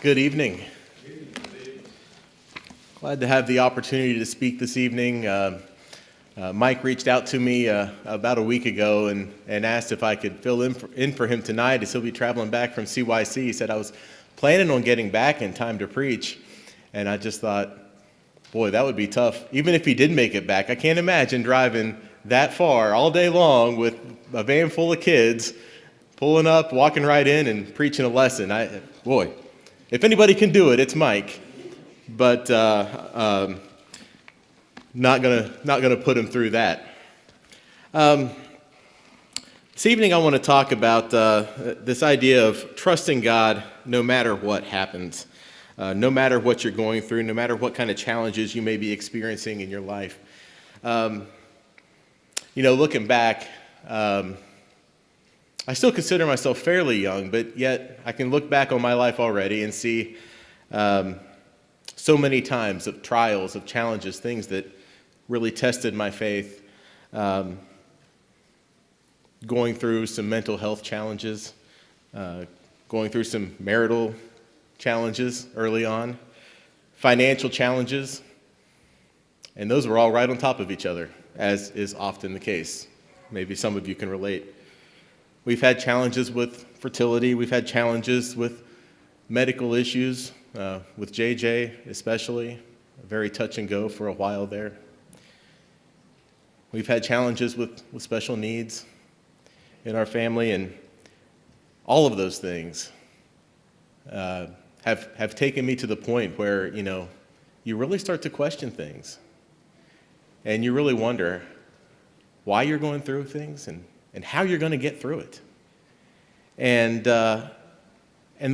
Good evening. Glad to have the opportunity to speak this evening. Mike reached out to me about a week ago and asked if I could fill in for him tonight as he'll be traveling back from CYC. He said I was planning on getting back in time to preach, and I just thought, boy, that would be tough. Even if he did make it back, I can't imagine driving that far all day long with a van full of kids, pulling up, walking right in, and preaching a lesson. Boy, if anybody can do it, it's Mike. But not gonna put him through that. This evening I want to talk about this idea of trusting God no matter what happens, no matter what you're going through, no matter what kind of challenges you may be experiencing in your life. Looking back, I still consider myself fairly young, but yet I can look back on my life already and see so many times of trials, of challenges, things that really tested my faith, going through some mental health challenges, going through some marital challenges early on, financial challenges, and those were all right on top of each other, as is often the case. Maybe some of you can relate. We've had challenges with fertility. We've had challenges with medical issues, with JJ especially, very touch and go for a while there. We've had challenges with special needs in our family, and all of those things have taken me to the point where, you really start to question things. And you really wonder why you're going through things and how you're going to get through it. And the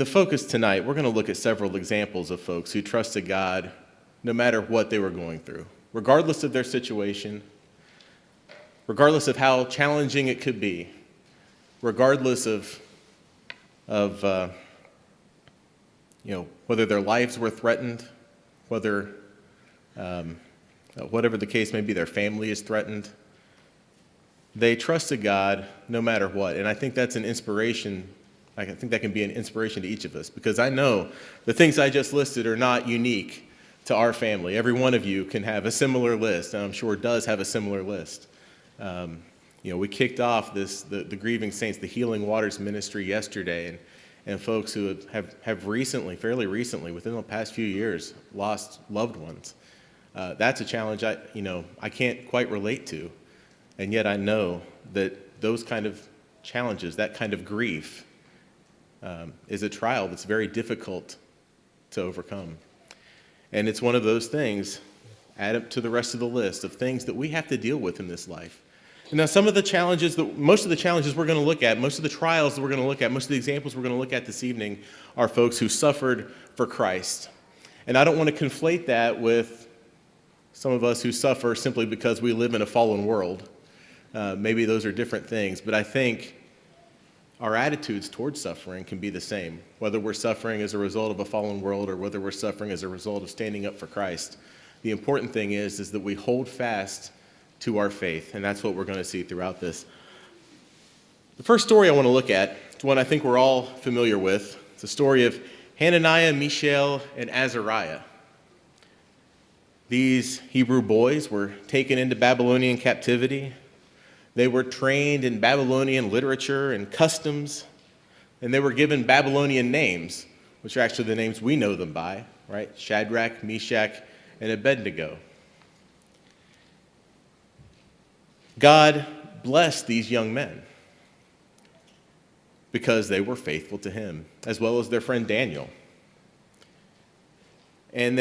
focus tonight, we're going to look at several examples of folks who trusted God no matter what they were going through, regardless of their situation, regardless of how challenging it could be, regardless of whether their lives were threatened, whether whatever the case may be, their family is threatened. They trusted God no matter what, and I think that's an inspiration. I think that can be an inspiration to each of us, because I know the things I just listed are not unique to our family. Every one of you can have a similar list, and I'm sure does have a similar list. We kicked off the Grieving Saints, the Healing Waters Ministry yesterday, and folks who have recently, fairly recently, within the past few years, lost loved ones. That's a challenge I can't quite relate to, and yet I know that those kind of challenges, that kind of grief, is a trial that's very difficult to overcome. And it's one of those things, add up to the rest of the list of things that we have to deal with in this life. And now most of the challenges we're going to look at, most of the trials that we're going to look at, most of the examples we're going to look at this evening are folks who suffered for Christ. And I don't want to conflate that with some of us who suffer simply because we live in a fallen world. Maybe those are different things, but I think our attitudes towards suffering can be the same, whether we're suffering as a result of a fallen world or whether we're suffering as a result of standing up for Christ. The important thing is that we hold fast to our faith, and that's what we're going to see throughout this. The first story I want to look at is one I think we're all familiar with. It's the story of Hananiah, Mishael, and Azariah. These Hebrew boys were taken into Babylonian captivity. They were trained in Babylonian literature and customs, and they were given Babylonian names, which are actually the names we know them by, right? Shadrach, Meshach, and Abednego. God blessed these young men because they were faithful to him, as well as their friend Daniel. And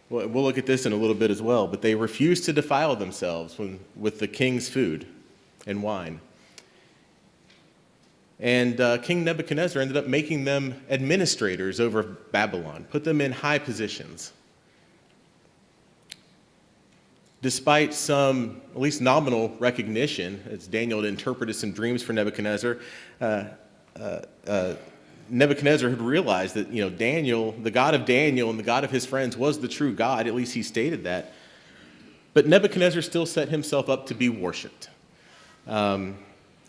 we'll look at this in a little bit as well, but they refused to defile themselves with the king's food and wine. And King Nebuchadnezzar ended up making them administrators over Babylon, put them in high positions. Despite some, at least nominal recognition, as Daniel had interpreted some dreams for Nebuchadnezzar, Nebuchadnezzar had realized that, Daniel, the God of Daniel and the God of his friends was the true God. At least he stated that. But Nebuchadnezzar still set himself up to be worshipped.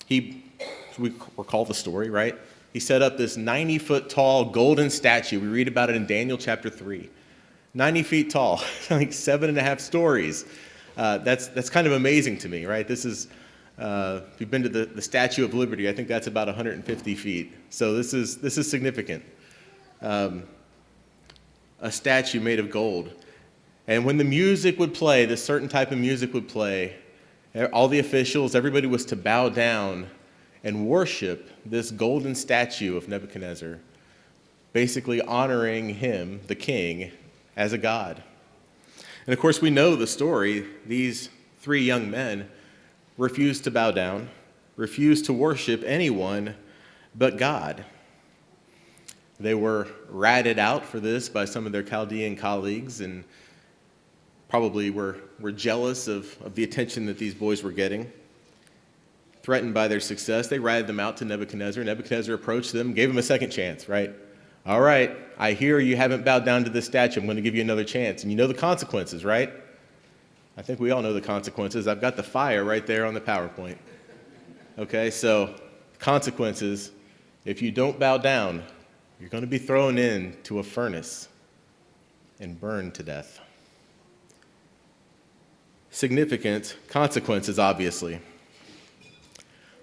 We recall the story, right? He set up this 90-foot tall golden statue. We read about it in Daniel chapter 3. 90 feet tall, like 7.5 stories. That's kind of amazing to me, right? This is, if you've been to the Statue of Liberty, I think that's about 150 feet. So this is significant. A statue made of gold. And when the music would play, this certain type of music would play, all the officials, everybody was to bow down and worship this golden statue of Nebuchadnezzar, basically honoring him, the king, as a god. And of course, we know the story. These 3 young men refused to bow down, refused to worship anyone but God. They were ratted out for this by some of their Chaldean colleagues, and probably were jealous of the attention that these boys were getting. Threatened by their success, they ratted them out to Nebuchadnezzar. Nebuchadnezzar approached them, gave them a second chance, right? All right, I hear you haven't bowed down to this statue. I'm going to give you another chance. And you know the consequences, right? I think we all know the consequences. I've got the fire right there on the PowerPoint. Okay, so consequences, if you don't bow down, you're going to be thrown into a furnace and burned to death. Significant consequences, obviously.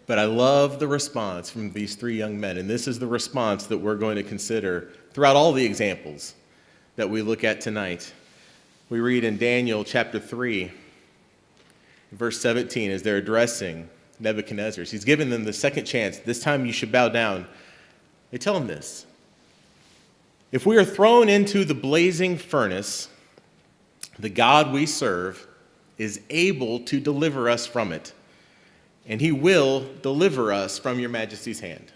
But I love the response from these 3 young men, and this is the response that we're going to consider throughout all the examples that we look at tonight. We read in Daniel chapter 3, verse 17, as they're addressing Nebuchadnezzar. He's giving them the second chance. This time you should bow down. They tell him this: if we are thrown into the blazing furnace, the God we serve is able to deliver us from it, and he will deliver us from your majesty's hand.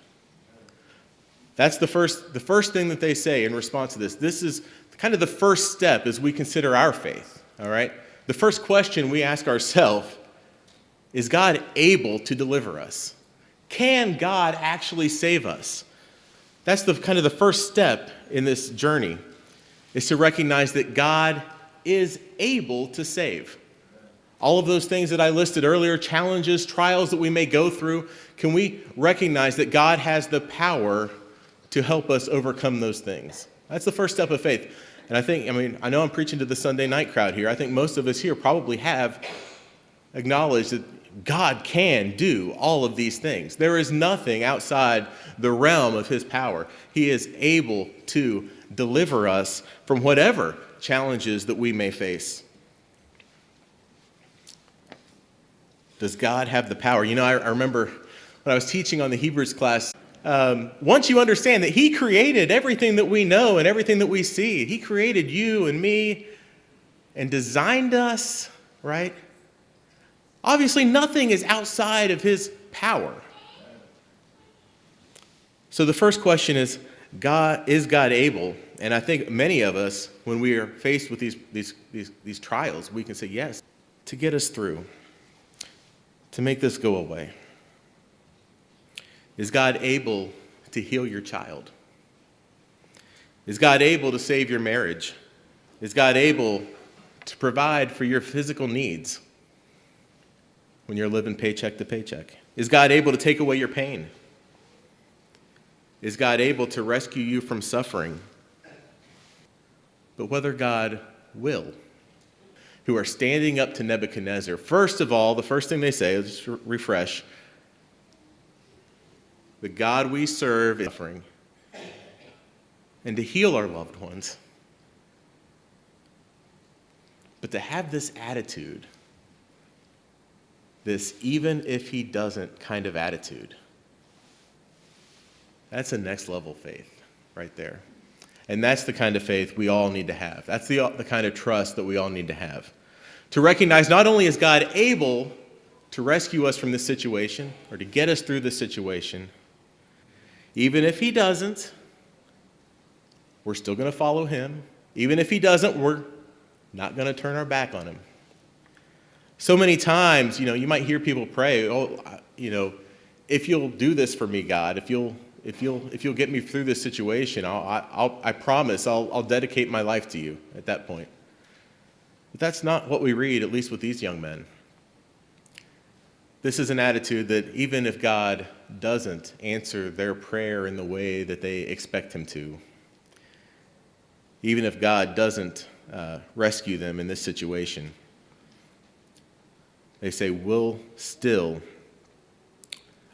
That's the first thing that they say in response to this. This is kind of the first step as we consider our faith, all right? The first question we ask ourselves, is God able to deliver us? Can God actually save us? That's kind of the first step in this journey, is to recognize that God is able to save. All of those things that I listed earlier, challenges, trials that we may go through, can we recognize that God has the power to help us overcome those things? That's the first step of faith. And I know I'm preaching to the Sunday night crowd here. I think most of us here probably have acknowledged that God can do all of these things. There is nothing outside the realm of his power. He is able to deliver us from whatever challenges that we may face. Does God have the power? You know, I remember when I was teaching on the Hebrews class, once you understand that he created everything that we know and everything that we see, he created you and me and designed us, right? Obviously, nothing is outside of his power. So the first question is God able? And I think many of us, when we are faced with these trials, we can say yes, to get us through, to make this go away. Is God able to heal your child? Is God able to save your marriage? Is God able to provide for your physical needs when you're living paycheck to paycheck? Is God able to take away your pain? Is God able to rescue you from suffering? But whether God will, who are standing up to Nebuchadnezzar, first of all, the first thing they say, let's just refresh, the God we serve is suffering, and to heal our loved ones. But to have this attitude, this even if he doesn't kind of attitude, that's a next level faith right there. And that's the kind of faith we all need to have. That's the kind of trust that we all need to have. To recognize not only is God able to rescue us from this situation or to get us through this situation, even if he doesn't, we're still going to follow him. Even if he doesn't, we're not going to turn our back on him. So many times, you might hear people pray, if you'll do this for me, God, if you'll get me through this situation, I promise I'll dedicate my life to you at that point. But that's not what we read, at least with these young men. This is an attitude that even if God doesn't answer their prayer in the way that they expect him to, even if God doesn't rescue them in this situation, they say, we'll still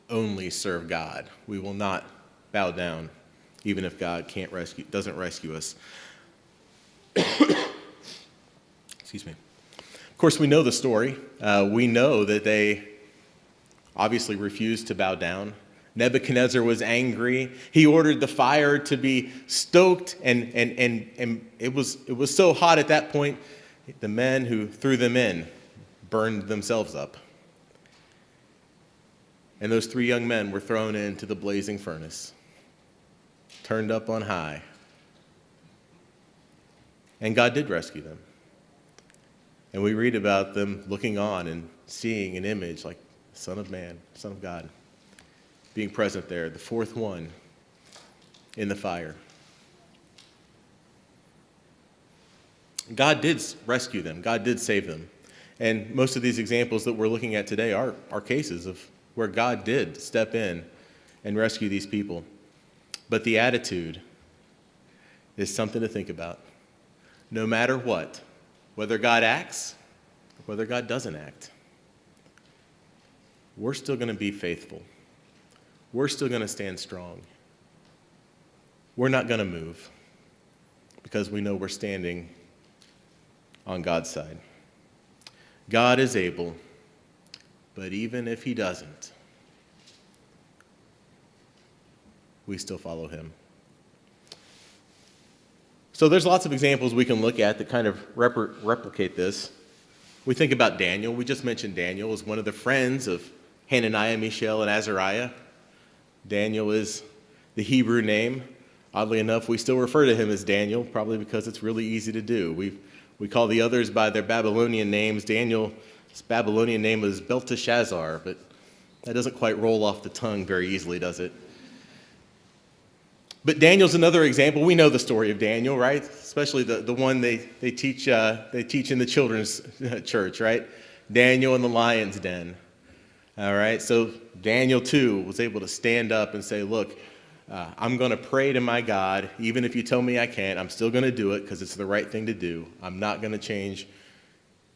only serve God. We will not bow down, even if God doesn't rescue us. Excuse me. Of course, we know the story. We know that they obviously refused to bow down. Nebuchadnezzar was angry. He ordered the fire to be stoked, and it was so hot at that point, the men who threw them in burned themselves up. And those 3 young men were thrown into the blazing furnace, turned up on high. And God did rescue them. And we read about them looking on and seeing an image like the Son of Man, Son of God, being present there, the 4th one in the fire. God did rescue them. God did save them. And most of these examples that we're looking at today are cases of where God did step in and rescue these people. But the attitude is something to think about. No matter what, whether God acts or whether God doesn't act, we're still going to be faithful. We're still going to stand strong. We're not going to move because we know we're standing on God's side. God is able, but even if he doesn't, we still follow him. So there's lots of examples we can look at that kind of replicate this. We think about Daniel. We just mentioned Daniel as one of the friends of Hananiah, Mishael, and Azariah. Daniel is the Hebrew name. Oddly enough, we still refer to him as Daniel, probably because it's really easy to do. We call the others by their Babylonian names. Daniel's Babylonian name was Belteshazzar, but that doesn't quite roll off the tongue very easily, does it? But Daniel's another example. We know the story of Daniel, right? Especially the one they teach in the children's church, right? Daniel in the lion's den. All right, so Daniel too was able to stand up and say, look, I'm going to pray to my God. Even if you tell me I can't, I'm still going to do it because it's the right thing to do. I'm not going to change.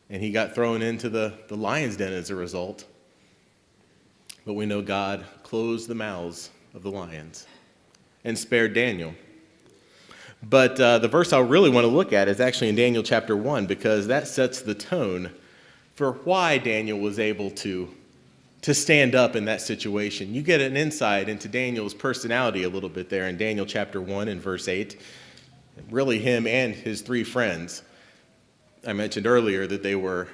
And he got thrown into the lion's den as a result. But we know God closed the mouths of the lions and spared Daniel. But the verse I really want to look at is actually in Daniel chapter 1, because that sets the tone for why Daniel was able to stand up in that situation. You get an insight into Daniel's personality a little bit there in Daniel chapter 1 and verse 8. Really him and his 3 friends. I mentioned earlier that they were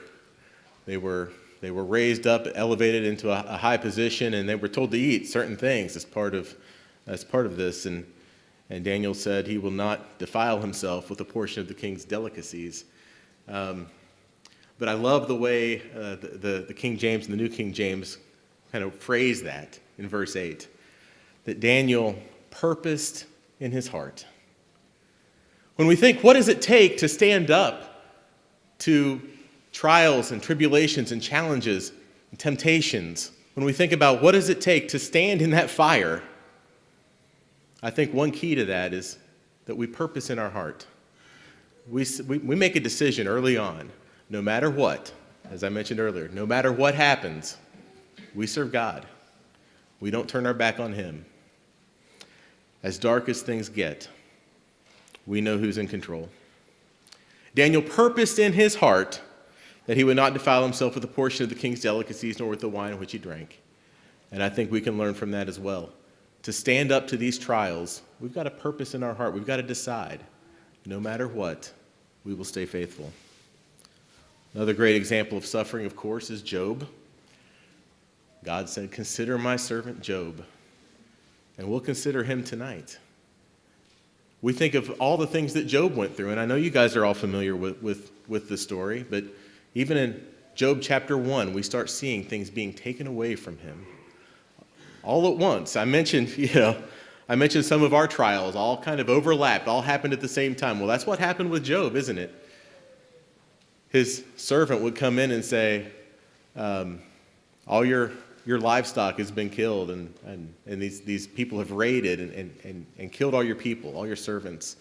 raised up, elevated into a high position, and they were told to eat certain things as part of this. And Daniel said he will not defile himself with a portion of the king's delicacies. But I love the way the King James and the New King James kind of phrase that in verse 8, that Daniel purposed in his heart. When we think, what does it take to stand up to trials and tribulations and challenges and temptations, when we think about what does it take to stand in that fire, I think one key to that is that we purpose in our heart. We make a decision early on. No matter what, as I mentioned earlier, no matter what happens, we serve God. We don't turn our back on him. As dark as things get, we know who's in control. Daniel purposed in his heart that he would not defile himself with a portion of the king's delicacies, nor with the wine which he drank. And I think we can learn from that as well. To stand up to these trials, we've got a purpose in our heart. We've got to decide, no matter what, we will stay faithful. Another great example of suffering, of course, is Job. God said, consider my servant Job. And we'll consider him tonight. We think of all the things that Job went through, and I know you guys are all familiar with the story, but even in Job chapter 1, we start seeing things being taken away from him. All at once. I mentioned some of our trials, all kind of overlapped, all happened at the same time. Well, that's what happened with Job, isn't it? His servant would come in and say, all your livestock has been killed, and these people have raided and killed all your people, all your servants.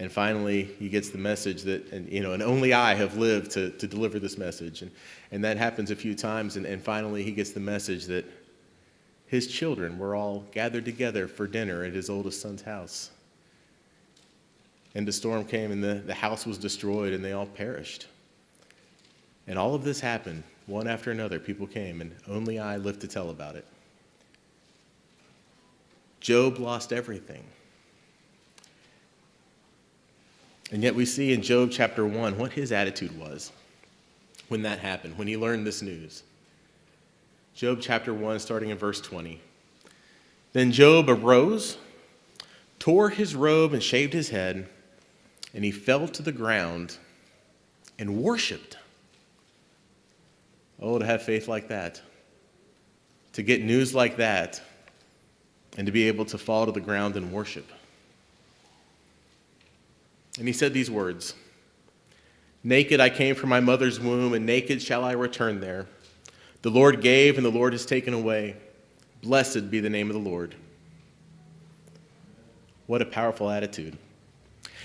And finally, he gets the message that, and only I have lived to deliver this message. And that happens a few times. And finally, he gets the message that his children were all gathered together for dinner at his oldest son's house. And the storm came, and the house was destroyed, and they all perished. And all of this happened, one after another. People came, and only I lived to tell about it. Job lost everything. And yet we see in Job chapter 1 what his attitude was when that happened, when he learned this news. Job chapter 1, starting in verse 20. Then Job arose, tore his robe and shaved his head, and he fell to the ground and worshiped. Oh, to have faith like that, to get news like that, and to be able to fall to the ground and worship. And he said these words, "Naked I came from my mother's womb, and naked shall I return there. The Lord gave, and the Lord has taken away. Blessed be the name of the Lord." What a powerful attitude.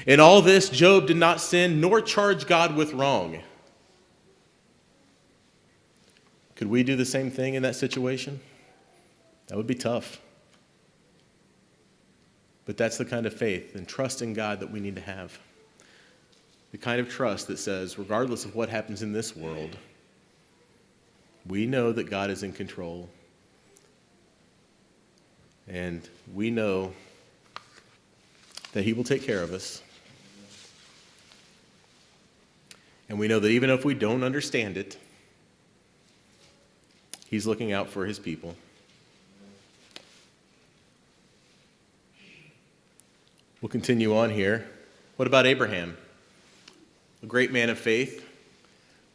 In all this, Job did not sin nor charge God with wrong. Could we do the same thing in that situation? That would be tough. But that's the kind of faith and trust in God that we need to have. The kind of trust that says, regardless of what happens in this world, we know that God is in control. And we know that he will take care of us. And we know that even if we don't understand it, he's looking out for his people. We'll continue on here. What about Abraham? A great man of faith.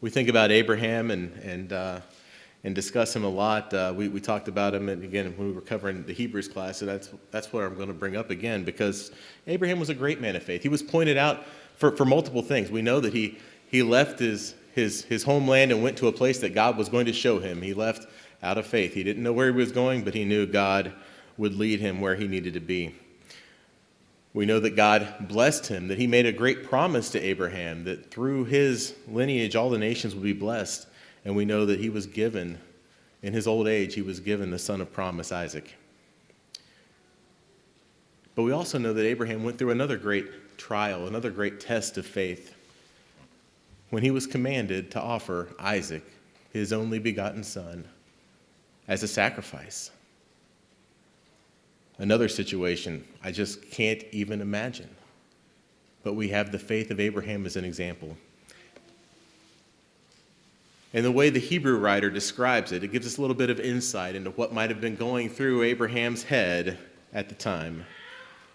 We think about Abraham and discuss him a lot. We talked about him, and again, when we were covering the Hebrews class, and that's what I'm going to bring up again, because Abraham was a great man of faith. He was pointed out for multiple things. We know that he left his homeland and went to a place that God was going to show him. He left out of faith. He didn't know where he was going, but he knew God would lead him where he needed to be. We know that God blessed him, that he made a great promise to Abraham, that through his lineage all the nations would be blessed. And we know that he was given, in his old age, he was given the son of promise, Isaac. But we also know that Abraham went through another great trial, another great test of faith, when he was commanded to offer Isaac, his only begotten son, as a sacrifice. Another situation I just can't even imagine. But we have the faith of Abraham as an example. And the way the Hebrew writer describes it, it gives us a little bit of insight into what might have been going through Abraham's head at the time.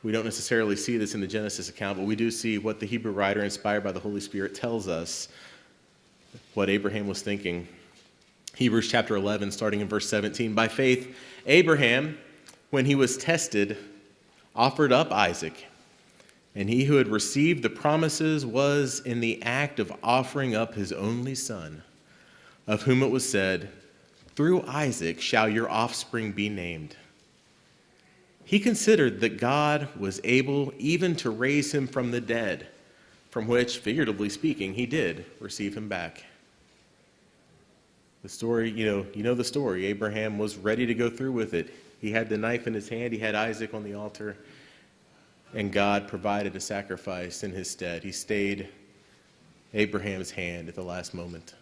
We don't necessarily see this in the Genesis account, but we do see what the Hebrew writer, inspired by the Holy Spirit, tells us what Abraham was thinking. Hebrews chapter 11, starting in verse 17. By faith, Abraham, when he was tested, offered up Isaac. And he who had received the promises was in the act of offering up his only son, of whom it was said, "Through Isaac shall your offspring be named." He considered that God was able even to raise him from the dead, from which, figuratively speaking, he did receive him back. The story, you know the story. Abraham was ready to go through with it. He had the knife in his hand. He had Isaac on the altar. And God provided a sacrifice in his stead. He stayed Abraham's hand at the last moment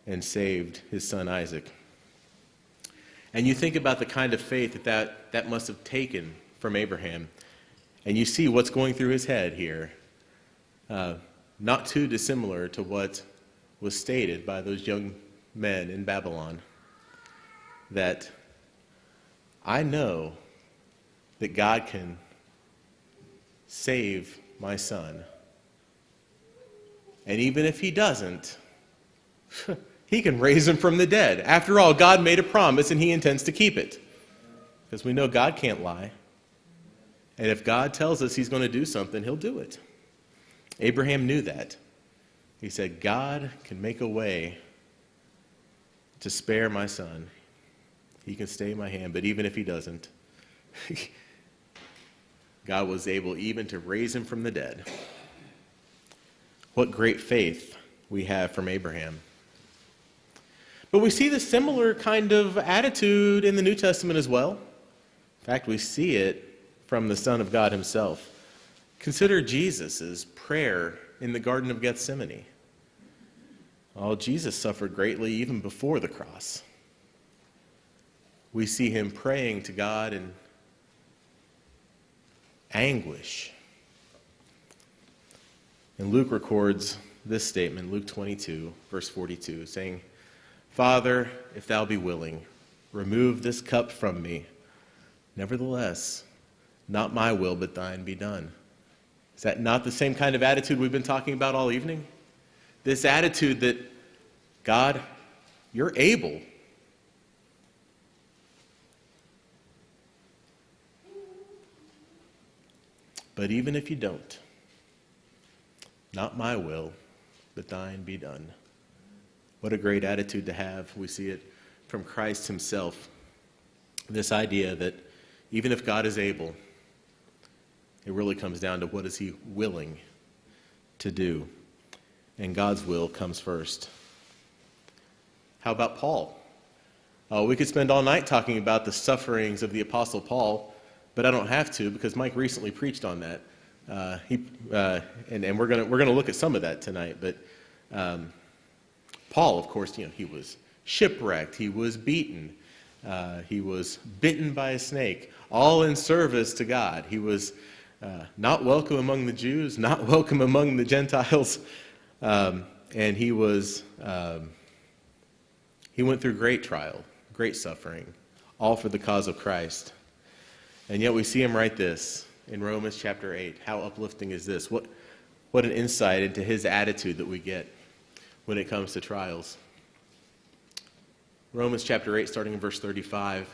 and saved his son Isaac. And you think about the kind of faith that must have taken from Abraham. And you see what's going through his head here. Not too dissimilar to what was stated by those young men in Babylon. That I know that God can save my son. And even if he doesn't, he can raise him from the dead. After all, God made a promise and he intends to keep it. Because we know God can't lie. And if God tells us he's going to do something, he'll do it. Abraham knew that. He said, God can make a way to spare my son. He can stay my hand, but even if he doesn't, God was able even to raise him from the dead. What great faith we have from Abraham. But we see the similar kind of attitude in the New Testament as well. In fact, we see it from the Son of God himself. Consider Jesus' prayer in the Garden of Gethsemane. Oh, Jesus suffered greatly even before the cross. We see him praying to God in anguish. And Luke records this statement, Luke 22, verse 42, saying, Father, if thou be willing, remove this cup from me. Nevertheless, not my will, but thine be done. Is that not the same kind of attitude we've been talking about all evening? This attitude that, God, you're able. But even if you don't, not my will, but thine be done. What a great attitude to have. We see it from Christ himself. This idea that even if God is able, it really comes down to what is he willing to do. And God's will comes first. How about Paul? We could spend all night talking about the sufferings of the Apostle Paul, but I don't have to because Mike recently preached on that. And we're gonna look at some of that tonight. But Paul, of course, he was shipwrecked, he was beaten, he was bitten by a snake, all in service to God. He was not welcome among the Jews, not welcome among the Gentiles, and he went through great trial, great suffering, all for the cause of Christ. And yet we see him write this in Romans chapter 8. How uplifting is this? What an insight into his attitude that we get when it comes to trials. Romans chapter 8, starting in verse 35.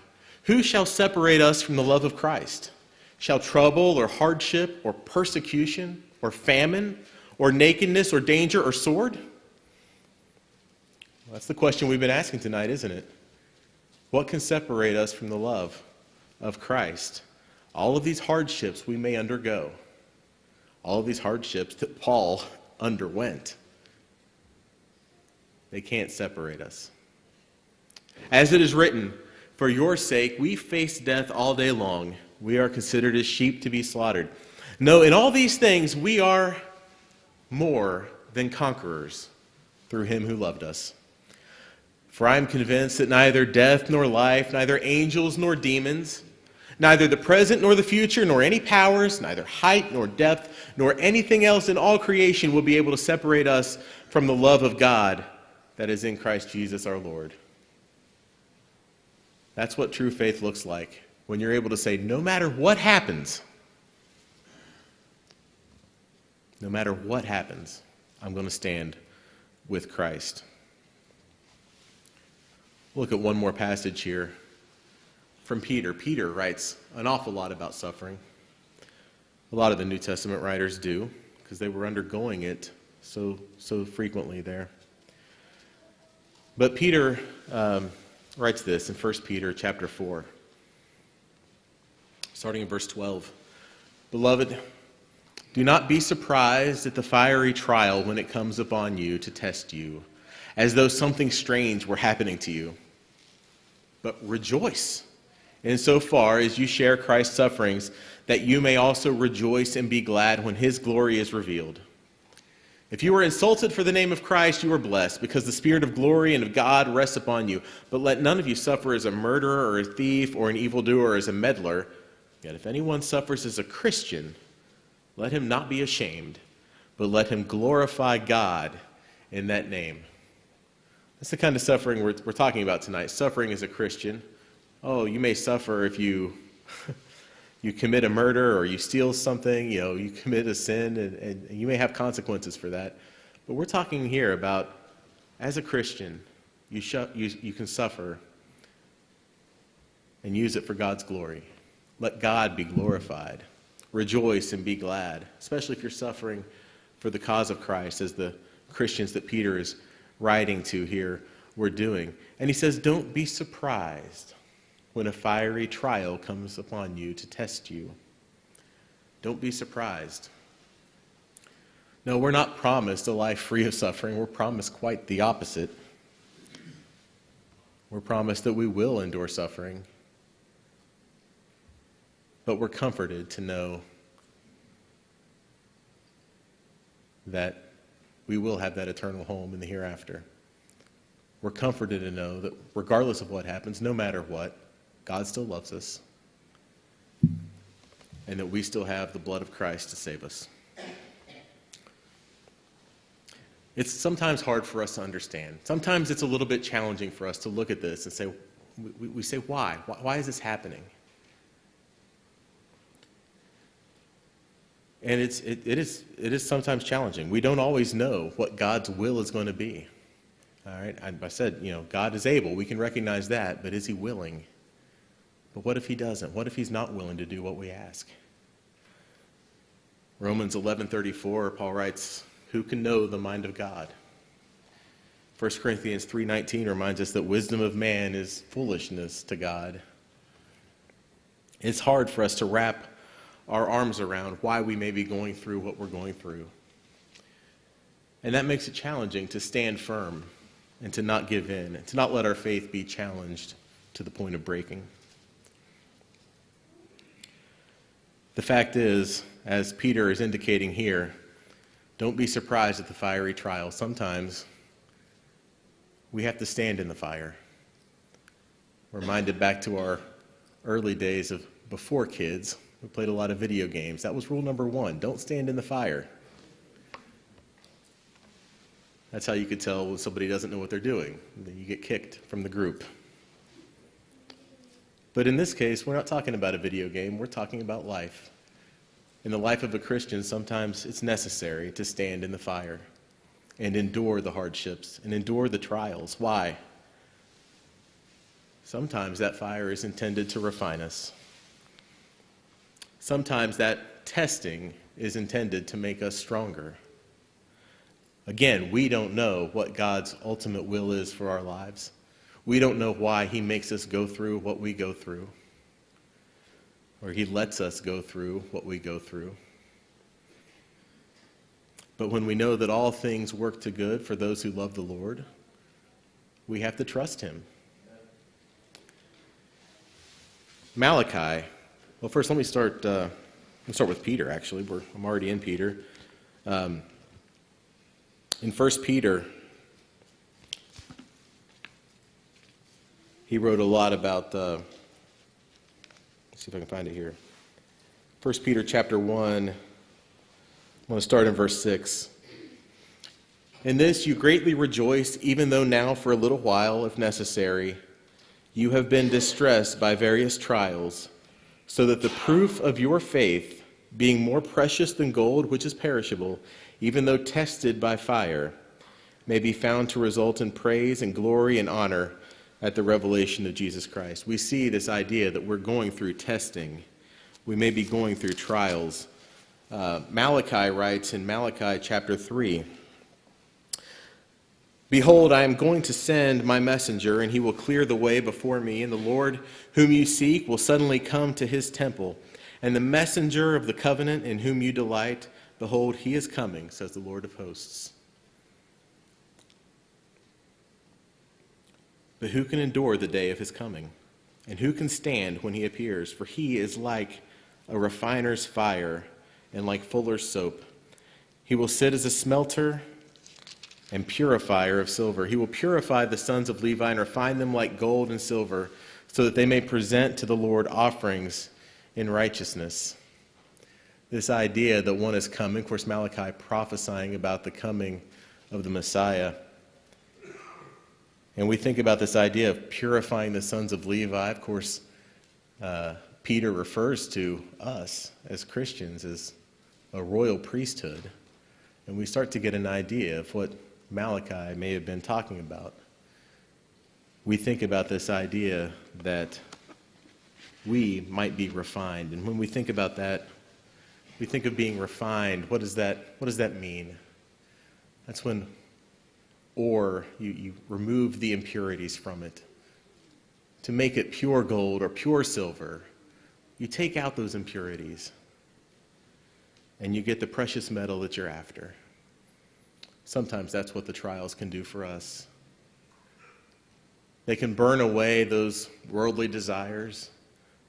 Who shall separate us from the love of Christ? Shall trouble or hardship or persecution or famine or nakedness or danger or sword? Well, that's the question we've been asking tonight, isn't it? What can separate us from the love of Christ? All of these hardships we may undergo, all of these hardships that Paul underwent, they can't separate us. As it is written, for your sake we face death all day long. We are considered as sheep to be slaughtered. No, in all these things we are more than conquerors through him who loved us. For I am convinced that neither death nor life, neither angels nor demons, neither the present nor the future, nor any powers, neither height nor depth, nor anything else in all creation will be able to separate us from the love of God that is in Christ Jesus our Lord. That's what true faith looks like, when you're able to say, no matter what happens, I'm going to stand with Christ. Look at one more passage here from Peter. Peter writes an awful lot about suffering. A lot of the New Testament writers do, because they were undergoing it so frequently there. But Peter writes this in 1 Peter chapter 4, starting in verse 12. Beloved, do not be surprised at the fiery trial when it comes upon you to test you, as though something strange were happening to you. But rejoice insofar as you share Christ's sufferings, that you may also rejoice and be glad when his glory is revealed. If you are insulted for the name of Christ, you are blessed, because the Spirit of glory and of God rests upon you. But let none of you suffer as a murderer or a thief or an evildoer or as a meddler. Yet if anyone suffers as a Christian, let him not be ashamed, but let him glorify God in that name. That's the kind of suffering we're talking about tonight. Suffering as a Christian. Oh, you may suffer if you commit a murder or you steal something, you commit a sin, and you may have consequences for that. But we're talking here about, as a Christian, you can suffer and use it for God's glory. Let God be glorified. Rejoice and be glad, especially if you're suffering for the cause of Christ, as the Christians that Peter is writing to here were doing. And he says, don't be surprised when a fiery trial comes upon you to test you. Don't be surprised. No, we're not promised a life free of suffering. We're promised quite the opposite. We're promised that we will endure suffering. But we're comforted to know that we will have that eternal home in the hereafter. We're comforted to know that regardless of what happens, no matter what, God still loves us, and that we still have the blood of Christ to save us. It's sometimes hard for us to understand. Sometimes it's a little bit challenging for us to look at this and say, we say, why? Why is this happening? And it is sometimes challenging. We don't always know what God's will is going to be. All right, I said, God is able. We can recognize that, but is he willing? But what if he doesn't? What if he's not willing to do what we ask? Romans 11:34, Paul writes, who can know the mind of God? 1 Corinthians 3:19 reminds us that wisdom of man is foolishness to God. It's hard for us to wrap our arms around why we may be going through what we're going through. And that makes it challenging to stand firm and to not give in, and to not let our faith be challenged to the point of breaking. The fact is, as Peter is indicating here, don't be surprised at the fiery trial. Sometimes we have to stand in the fire. We're reminded back to our early days of before kids. We played a lot of video games. That was rule number 1. Don't stand in the fire. That's how you could tell when somebody doesn't know what they're doing. And then you get kicked from the group. But in this case, we're not talking about a video game. We're talking about life. In the life of a Christian, sometimes it's necessary to stand in the fire and endure the hardships and endure the trials. Why? Sometimes that fire is intended to refine us. Sometimes that testing is intended to make us stronger. Again, we don't know what God's ultimate will is for our lives. We don't know why he makes us go through what we go through, or he lets us go through what we go through. But when we know that all things work to good for those who love the Lord, we have to trust him. Malachi. Well, first let me start with Peter, actually. I'm already in Peter. In 1 Peter, he wrote a lot about, let's see if I can find it here. 1 Peter chapter 1, I'm going to start in verse 6. In this you greatly rejoice, even though now for a little while, if necessary, you have been distressed by various trials, so that the proof of your faith, being more precious than gold which is perishable, even though tested by fire, may be found to result in praise and glory and honor at the revelation of Jesus Christ. We see this idea that we're going through testing. We may be going through trials. Malachi writes in Malachi chapter 3, behold, I am going to send my messenger, and he will clear the way before me, and the Lord whom you seek will suddenly come to his temple. And the messenger of the covenant in whom you delight, behold, he is coming, says the Lord of hosts. But who can endure the day of his coming? And who can stand when he appears? For he is like a refiner's fire and like fuller's soap. He will sit as a smelter and purifier of silver. He will purify the sons of Levi and refine them like gold and silver, so that they may present to the Lord offerings in righteousness. This idea that one is coming, of course, Malachi prophesying about the coming of the Messiah. And we think about this idea of purifying the sons of Levi. Of course, Peter refers to us as Christians as a royal priesthood. And we start to get an idea of what Malachi may have been talking about. We think about this idea that we might be refined. And when we think about that, we think of being refined. What does that mean? That's when ore, you remove the impurities from it. To make it pure gold or pure silver, you take out those impurities and you get the precious metal that you're after. Sometimes that's what the trials can do for us. They can burn away those worldly desires.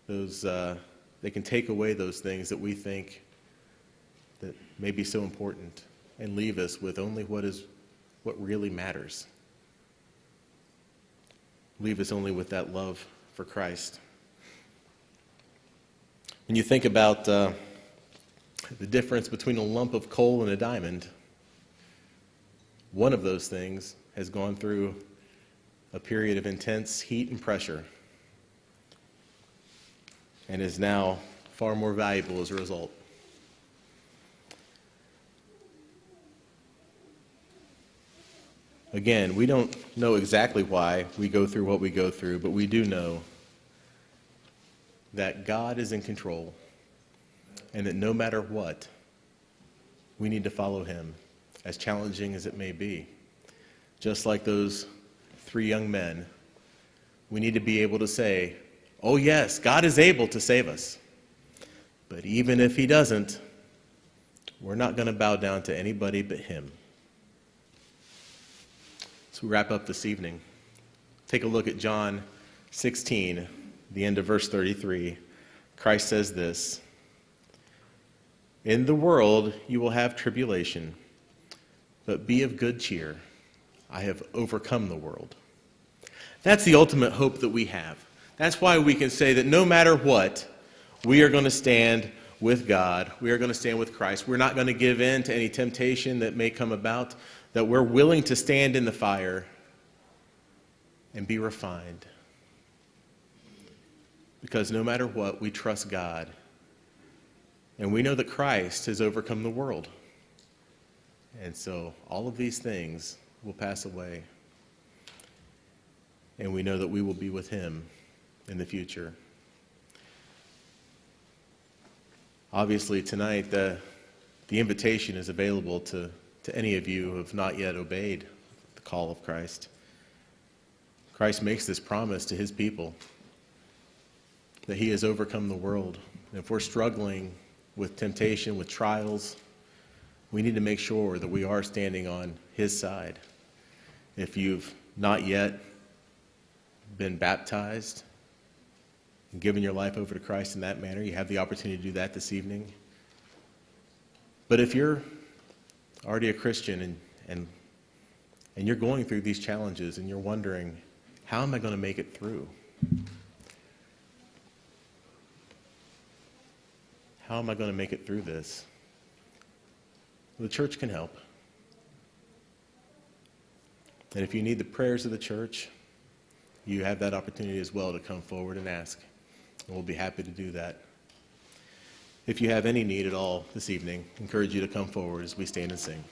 They can take away those things that we think that may be so important and leave us with only what really matters. Leave us only with that love for Christ. When you think about the difference between a lump of coal and a diamond, one of those things has gone through a period of intense heat and pressure and is now far more valuable as a result. Again, we don't know exactly why we go through what we go through, but we do know that God is in control and that no matter what, we need to follow him, as challenging as it may be. Just like those 3 young men, we need to be able to say, oh yes, God is able to save us. But even if he doesn't, we're not going to bow down to anybody but him. So we wrap up this evening. Take a look at John 16, the end of verse 33. Christ says this, "In the world you will have tribulation, but be of good cheer. I have overcome the world." That's the ultimate hope that we have. That's why we can say that no matter what, we are going to stand with God. We are going to stand with Christ. We're not going to give in to any temptation that may come about, that we're willing to stand in the fire and be refined. Because no matter what, we trust God. And we know that Christ has overcome the world. And so all of these things will pass away. And we know that we will be with him in the future. Obviously, tonight, the invitation is available to any of you who have not yet obeyed the call of Christ. Christ makes this promise to his people that he has overcome the world. And if we're struggling with temptation, with trials, we need to make sure that we are standing on his side. If you've not yet been baptized and given your life over to Christ in that manner, you have the opportunity to do that this evening. But if you're already a Christian and you're going through these challenges and you're wondering, how am I going to make it through? How am I going to make it through this? The church can help. And if you need the prayers of the church, you have that opportunity as well to come forward and ask. And we'll be happy to do that. If you have any need at all this evening, I encourage you to come forward as we stand and sing.